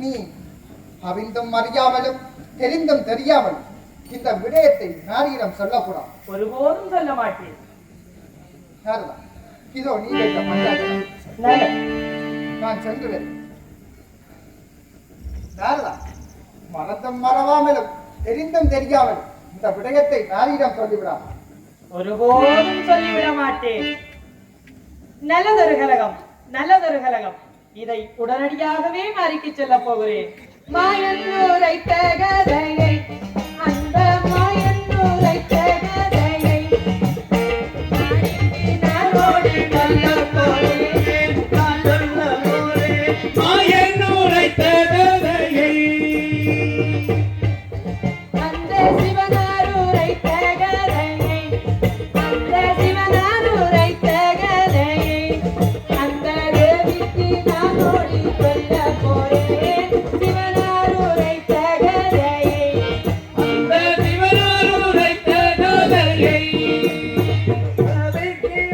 நீ அறிந்தும் அறியாமலும் தெரிந்தும் தெரியாமலும் இந்த விடயத்தை நாரியிடம் சொல்லக்கூடாது. ஒருபோதும் சொல்ல மாட்டேன். இதோ நீ வைத்த பஞ்சாயத்து நான் சென்றுவேன். மறந்தும் மறவாமலும் தெரிந்தும் தெரியாமலும் இந்த விடயத்தை நாரியிடம் சொல்லிவிடா. ஒருபோதும் சொல்லிவிட மாட்டேன். நல்லதொரு கலகம், நல்லதொரு கலகம். இதை உடனடியாகவே மாறிக்கு செல்ல போகிறேன். மாயன்னூரை தகதையை, அந்த மாயன்னூரை தகதையை நானோடு சொல்ல போகிறேன். மாயன்னூரை தகதையை, அந்த சிவனாரூரை தகதையை, அந்த சிவனாரூரை தகதையை அந்த தேவிக்கு நானோடு சொல்ல போகிறேன். சிவனாரூரை தகதையை, அந்த சிவனாரூரை தகதையை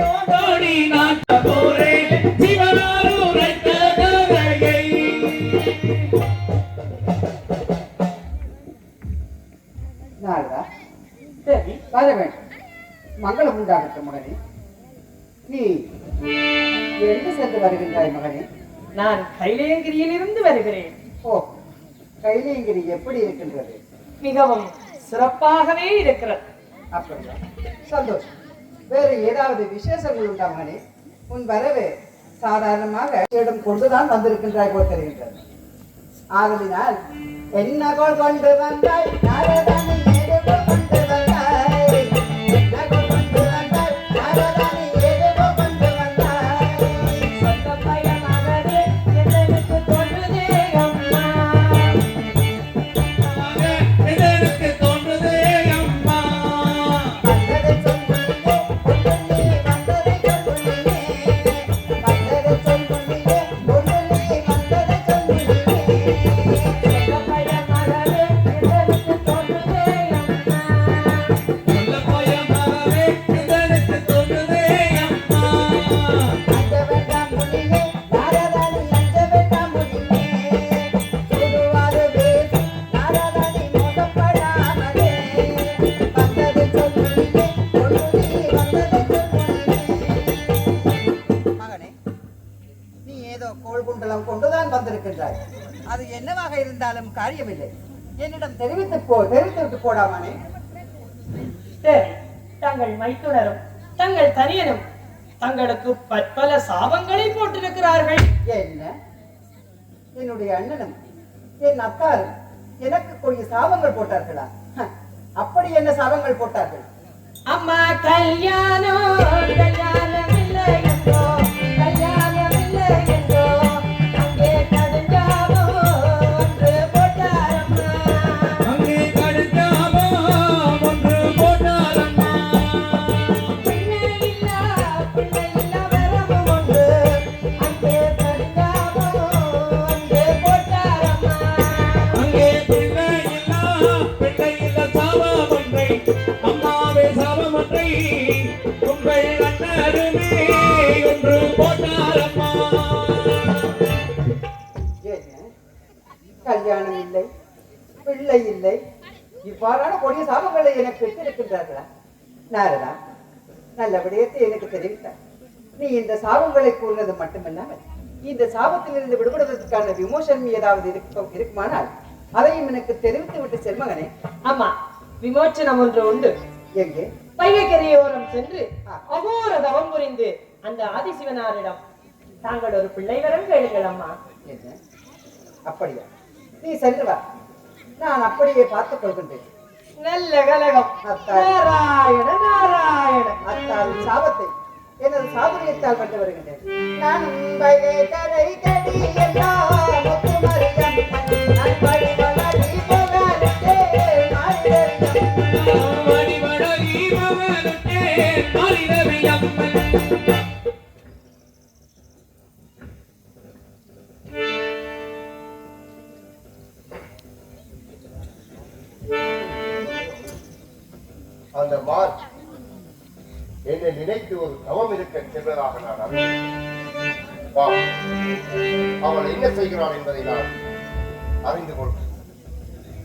ஓடோடி நான் போறேன். சிவனாரூரை தகதையை நாரதா, சரி வர வேண்டும். மங்களம் உண்டாகட்டும் மகனே. நீ எங்கு சென்று வருகின்றாய் மகனே? நான் கைலேயங்கிரியில் இருந்து வருகிறேன். ஓ, கைலேயங்கிரி எப்படி இருக்கின்றது? மிகவும் சிறப்பாகவே இருக்கிறது. அப்படியா, சந்தோஷம். வேறு ஏதாவது விசேஷங்கள் உண்டா மகனே? உன் வரவே சாதாரணமாக இடம் கொண்டுதான் வந்திருக்கின்றாய் போல் தெரிகின்றது. ஆதலினால் என்ன கோல் கொண்டு வந்தாய் நாரதானி, ஏதோ கொண்டு வந்தாய். என்ன கோல் கொண்டு வந்தாய் நாரதானி, ஏதோ கொண்டு வந்தாய். சொந்த பயமாகவே எனக்கு தோன்றுதே அம்மா. எனக்கு தோன்றுதே அம்மா. வந்ததை சொல்லுங்கே, ஒன்று நீ வந்ததை சொல்லுங்கே. வந்ததை சொல்லுங்கே, ஒன்று நீ வந்ததை சொல்லுங்கே. சொந்த பயமாகவே எனக்கு தோன்றுதே அம்மா. சொல்ல பயமாகவே எனக்கு தோன்றுதே அம்மா. அஞ்ச வேண்டாம் முனியே, நாரதானி அஞ்ச வேண்டாம் முனியே. சுடுவாது பேசி நாரதானி மோசப்படாமலே. வந்ததை சொல்லுங்கே, ஒன்று நீ வந்ததை சொல்லுங்கே. மகனே, நீ ஏதோ கோள் குண்டலம் கொண்டுதான் வந்திருக்கின்றாய். அது என்னவாக இருந்தாலும் காரியமில்லை. என்னிடம் தெரிவித்து போடாமனே. சரி, தங்கள் மைத்துனரும் தங்கள் தனியனும் தங்களுக்கு பற்பல சாபங்களை போட்டிருக்கிறார்கள். என்ன, என்னுடைய அண்ணனும் என் அத்தாரும் எனக்கு கொஞ்சம் சாபங்கள் போட்டார்களா? அப்படி என்ன சாபங்கள் போட்டார்கள்? அம்மா கல்யாணம் கல்யாணம் இல்லை என்றோ, கல்யாணம் இல்லை என்றோ அங்கே கடுஞ்சாபம் ஒன்று போட்டாரம்மா. அங்கே கடுஞ்சாபம் ஒன்று போட்டாரம்மா. பிள்ளை இல்லா வரமும் ஒன்று அங்கே கடுஞ்சாபம் ஒன்று போட்டாரம்மா. அங்கே பிள்ளை இல்ல சாபம் ஒன்றை, அம்மாவே சாபம் ஒன்றை உங்கள் அண்ணருமே ஒன்று போட்டாரம்மா. என்ன, கல்யாணம் இல்லை, பிள்ளை இல்லை, இவ்வாறான கொடிய சாபங்களை எனக்கு பெற்றிருக்கின்றார்களா? நாரதா, நல்ல விடயத்தை எனக்கு தெரிவித்தார். நீ இந்த சாபங்களை கூறினது மட்டுமல்லாமல் இந்த சாபத்திலிருந்து விடுபடுவதற்கான விமோசனம் ஏதாவது இருக்குமானால் அதையும் எனக்கு தெரிவித்து விட்டு செல்மகனே. ஆமா, விமோச்சனம் ஒன்று உண்டு. எங்கே? பையக்கரையோரம் சென்று அகோர தவம் புரிந்து அந்த ஆதிசிவனாரிடம் தாங்கள் ஒரு பிள்ளை வரம் கேளுங்கள் அம்மா. என்ன, அப்படியா? நீ சென்று வா, நான் அப்படியே பார்த்துக் கொள்கின்றேன். நல்ல கலகம். நாராயண நாராயண. அத்தால் சாபத்தை எனது சாதுரியத்தால் கொண்டு வருகின்றேன். நான் வைகை கரை கடி எல்லாம் முத்துமரியம் நான் படி வளரி போகாதே மாறிடரியம். வடிவழகி மவனுக்கே மாறிடரியம்மன். அந்த மான் என்னை நினைத்து ஒரு தவம் இருக்க செல்வதாக நான் அறிந்தேன். அவன் என்ன செய்கிறான் என்பதை நான் அறிந்து கொள்.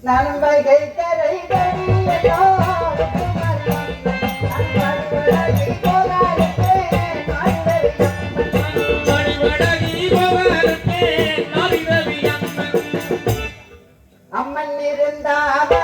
நானும் வைகை கரை கடியலோ அம்மன் இருந்தாவா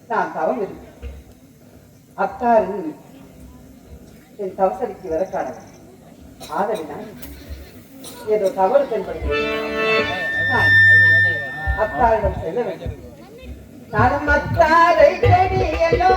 நான் தவம் இருக்கு அத்தாரின் என் தவசடிக்கு வர காணலாம் ஆதலினால் ஏதோ தவறு தென்படுகிறது அத்தாரிடம் செல்ல வேண்டும் நானும் அத்தாரை தேடியலோ